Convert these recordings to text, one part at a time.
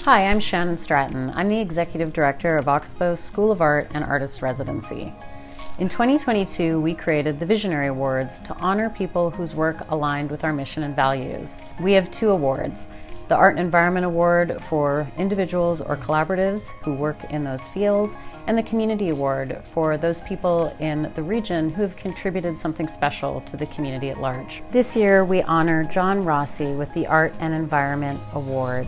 Hi, I'm Shannon Stratton. I'm the Executive Director of Oxbow's School of Art and Artist Residency. In 2022, we created the Visionary Awards to honor people whose work aligned with our mission and values. We have two awards: the Art and Environment Award for individuals or collaboratives who work in those fields, and the Community Award for those people in the region who have contributed something special to the community at large. This year, we honor John Rossi with the Art and Environment Award.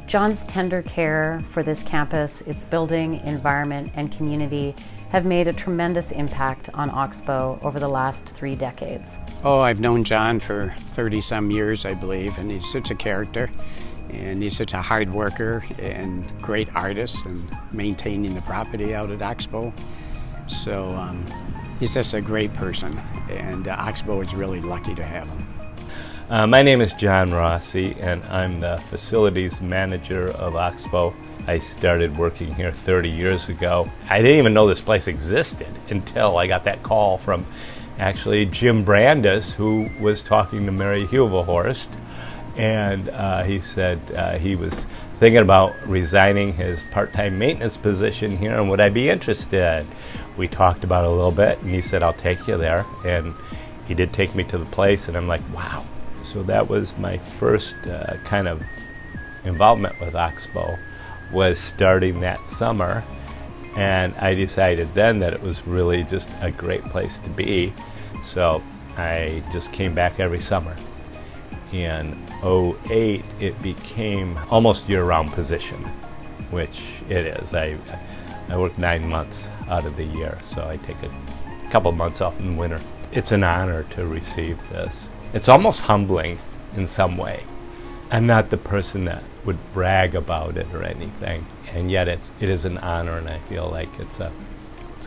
John's tender care for this campus, its building, environment, and community have made a tremendous impact on Oxbow over the last 3 decades. Oh, I've known John for 30-some years, I believe, and he's such a character, and he's such a hard worker and great artist and maintaining the property out at Oxbow. So he's just a great person, and Oxbow is really lucky to have him. My name is John Rossi, and I'm the facilities manager of Oxbow. I started working here 30 years ago. I didn't even know this place existed until I got that call from actually Jim Brandis, who was talking to Mary Hubelhorst, and he said he was thinking about resigning his part-time maintenance position here, and would I be interested? We talked about it a little bit, and he said, I'll take you there, and he did take me to the place, and I'm like, wow. So that was my first kind of involvement with Oxbow, was starting that summer, and I decided then that it was really just a great place to be. So I just came back every summer. In '08, it became almost year-round position, which it is. I work 9 months out of the year, so I take a couple months off in the winter. It's an honor to receive this. It's almost humbling in some way. I'm not the person that would brag about it or anything, and yet it is an honor, and I feel like it's a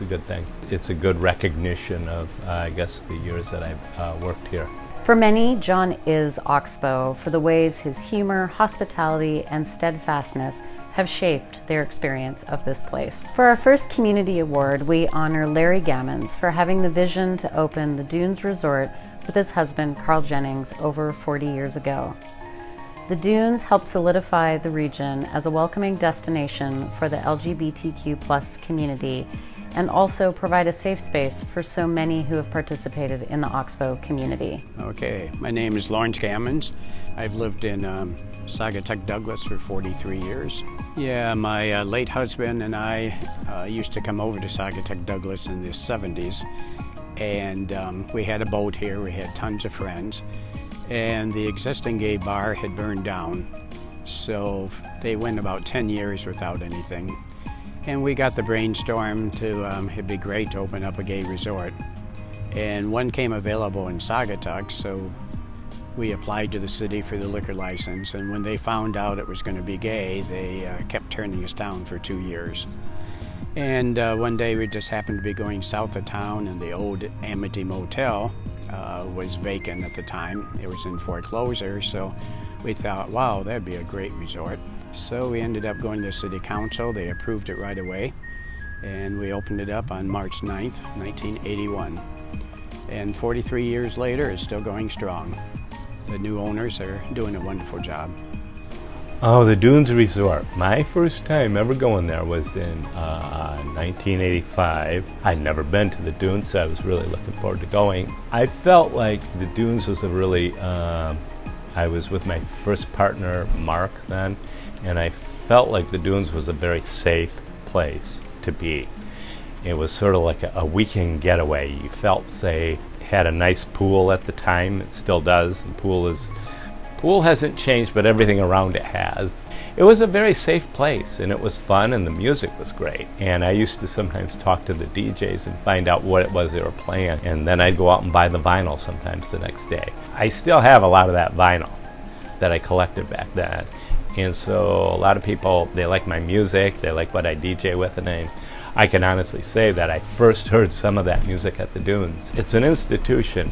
good thing. It's a good recognition of, I guess, the years that I've worked here. For many, John is Oxbow for the ways his humor, hospitality, and steadfastness have shaped their experience of this place. For our first Community Award, we honor Larry Gammons for having the vision to open the Dunes Resort with his husband, Carl Jennings, over 40 years ago. The Dunes helped solidify the region as a welcoming destination for the LGBTQ+ community, and also provide a safe space for so many who have participated in the Oxbow community. Okay, my name is Lawrence Gammons. I've lived in Saugatuck Douglas for 43 years. Yeah, my late husband and I used to come over to Saugatuck Douglas in the 70s, and we had a boat here. We had tons of friends, and the existing gay bar had burned down, so they went about 10 years without anything. And we got the brainstorm to, it'd be great to open up a gay resort. And one came available in Saugatuck, so we applied to the city for the liquor license, and when they found out it was going to be gay, they kept turning us down for 2 years. And one day we just happened to be going south of town, and the old Amity Motel was vacant at the time. It was in foreclosure, so we thought, wow, that'd be a great resort. So we ended up going to the city council. They approved it right away, and we opened it up on March 9th, 1981. And 43 years later, it's still going strong. The new owners are doing a wonderful job. Oh, the Dunes Resort. My first time ever going there was in 1985. I'd never been to the Dunes, so I was really looking forward to going. I felt like the Dunes was a really, I was with my first partner, Mark, then, and I felt like the Dunes was a very safe place to be. It was sort of like a weekend getaway. You felt safe. Had a nice pool at the time. It still does. The pool hasn't changed, but everything around it has. It was a very safe place, and it was fun, and the music was great. And I used to sometimes talk to the DJs and find out what it was they were playing, and then I'd go out and buy the vinyl sometimes the next day. I still have a lot of that vinyl that I collected back then. And so a lot of people, they like my music, they like what I DJ with, and I can honestly say that I first heard some of that music at the Dunes. It's an institution,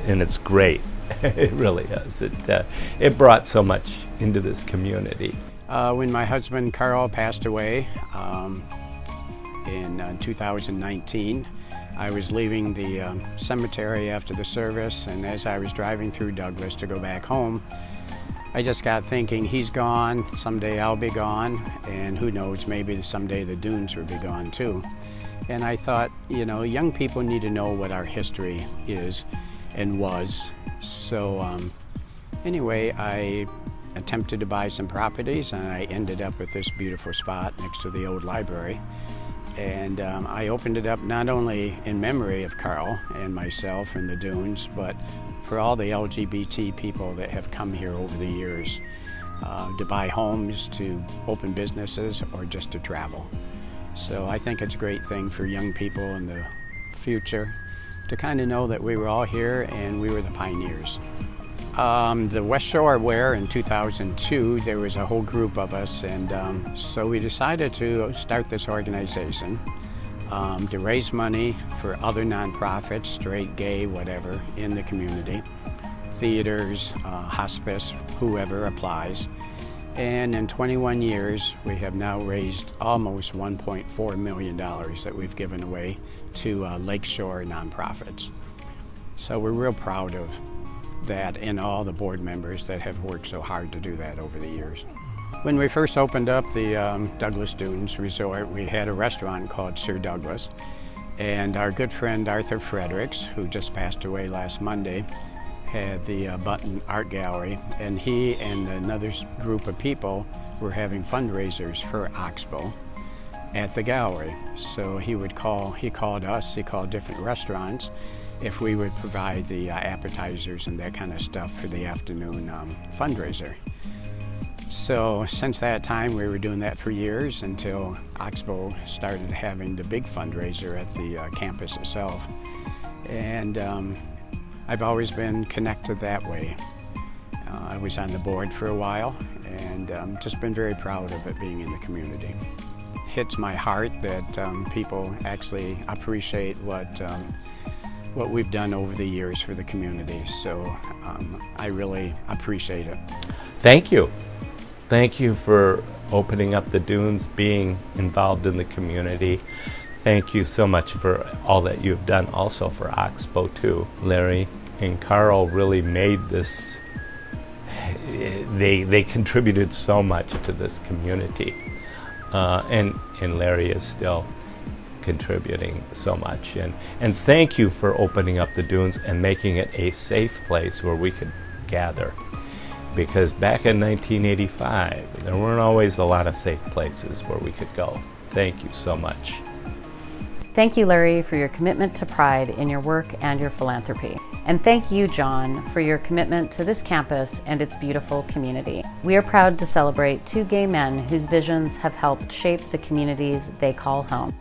and it's great. It really is. It brought so much into this community. When my husband Carl passed away in 2019, I was leaving the cemetery after the service, and as I was driving through Douglas to go back home, I just got thinking, he's gone, someday I'll be gone, and who knows, maybe someday the dunes will be gone too. And I thought, you know, young people need to know what our history is and was. So anyway, I attempted to buy some properties, and I ended up with this beautiful spot next to the old library. And I opened it up not only in memory of Carl and myself and the dunes, but for all the LGBT people that have come here over the years to buy homes, to open businesses, or just to travel. So I think it's a great thing for young people in the future to kind of know that we were all here and we were the pioneers. The West Shore Aware in 2002, there was a whole group of us, and so we decided to start this organization to raise money for other nonprofits, straight, gay, whatever, in the community, theaters, hospice, whoever applies. And in 21 years, we have now raised almost $1.4 million that we've given away to Lakeshore nonprofits. So we're real proud of that and all the board members that have worked so hard to do that over the years. When we first opened up the Douglas Dunes Resort, we had a restaurant called Sir Douglas, and our good friend Arthur Fredericks, who just passed away last Monday, had the Button Art Gallery, and he and another group of people were having fundraisers for Oxbow at the gallery. So he called us, he called different restaurants if we would provide the appetizers and that kind of stuff for the afternoon fundraiser. So since that time, we were doing that for years until Oxbow started having the big fundraiser at the campus itself. And I've always been connected that way. I was on the board for a while, and just been very proud of it being in the community. It hits my heart that people actually appreciate what we've done over the years for the community. So I really appreciate it. Thank you. Thank you for opening up the dunes, being involved in the community. Thank you so much for all that you've done also for Oxbow too. Larry and Carl really made this, they contributed so much to this community. And Larry is still contributing so much. And thank you for opening up the dunes and making it a safe place where we could gather. Because back in 1985, there weren't always a lot of safe places where we could go. Thank you so much. Thank you, Larry, for your commitment to pride in your work and your philanthropy. And thank you, John, for your commitment to this campus and its beautiful community. We are proud to celebrate two gay men whose visions have helped shape the communities they call home.